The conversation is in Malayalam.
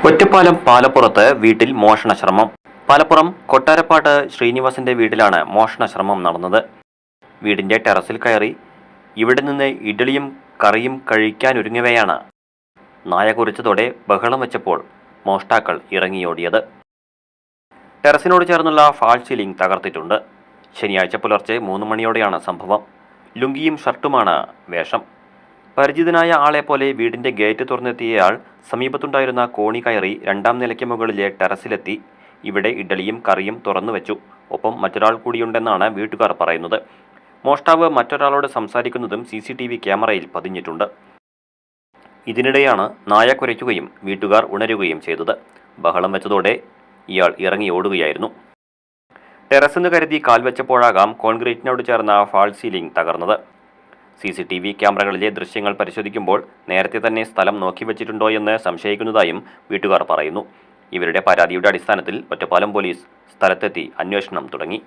ഒറ്റപ്പാലം പാലപ്പുറത്ത് വീട്ടിൽ മോഷണശ്രമം. പാലപ്പുറം കൊട്ടാരപ്പാട്ട് ശ്രീനിവാസന്റെ വീട്ടിലാണ് മോഷണശ്രമം നടന്നത്. വീടിന്റെ ടെറസിൽ കയറി ഇവിടെ നിന്ന് ഇഡ്ഡലിയും കറിയും കഴിക്കാനൊരുങ്ങവെയാണ് നായ കുരച്ചതോടെ ബഹളം വെച്ചപ്പോൾ മോഷ്ടാക്കൾ ഇറങ്ങിയോടിയത്. ടെറസിനോട് ചേർന്നുള്ള ഫാൾ സീലിംഗ് തകർത്തിട്ടുണ്ട്. ശനിയാഴ്ച പുലർച്ചെ 3 മണിയോടെയാണ് സംഭവം. ലുങ്കിയും ഷർട്ടുമാണ് വേഷം. പരിചിതനായ ആളെപ്പോലെ വീടിന്റെ ഗേറ്റ് തുറന്നെത്തിയയാൾ സമീപത്തുണ്ടായിരുന്ന കോണി കയറി 2ാം നിലയ്ക്ക് മുകളിലെ ടെറസിലെത്തി ഇവിടെ ഇഡ്ഡലിയും കറിയും തുറന്നുവെച്ചു. ഒപ്പം മറ്റൊരാൾ കൂടിയുണ്ടെന്നാണ് വീട്ടുകാർ പറയുന്നത്. മോഷ്ടാവ് മറ്റൊരാളോട് സംസാരിക്കുന്നതും CCTV ക്യാമറയിൽ പതിഞ്ഞിട്ടുണ്ട്. ഇതിനിടെയാണ് നായ കുരയ്ക്കുകയും വീട്ടുകാർ ഉണരുകയും ചെയ്തത്. ബഹളം വെച്ചതോടെ ഇയാൾ ഇറങ്ങി ഓടുകയായിരുന്നു. ടെറസെന്ന് കരുതി കാൽവെച്ചപ്പോഴാകാം കോൺക്രീറ്റിനോട് ചേർന്ന ഫാൾ സീലിംഗ് തകർന്നത്. CCTV ക്യാമറകളിലെ ദൃശ്യങ്ങൾ പരിശോധിക്കുമ്പോൾ നേരത്തെ തന്നെ സ്ഥലം നോക്കിവെച്ചിട്ടുണ്ടോയെന്ന് സംശയിക്കുന്നതായും വീട്ടുകാർ പറയുന്നു. ഇവരുടെ പരാതിയുടെ അടിസ്ഥാനത്തിൽ ഒറ്റപ്പാലം പോലീസ് സ്ഥലത്തെത്തി അന്വേഷണം തുടങ്ങി.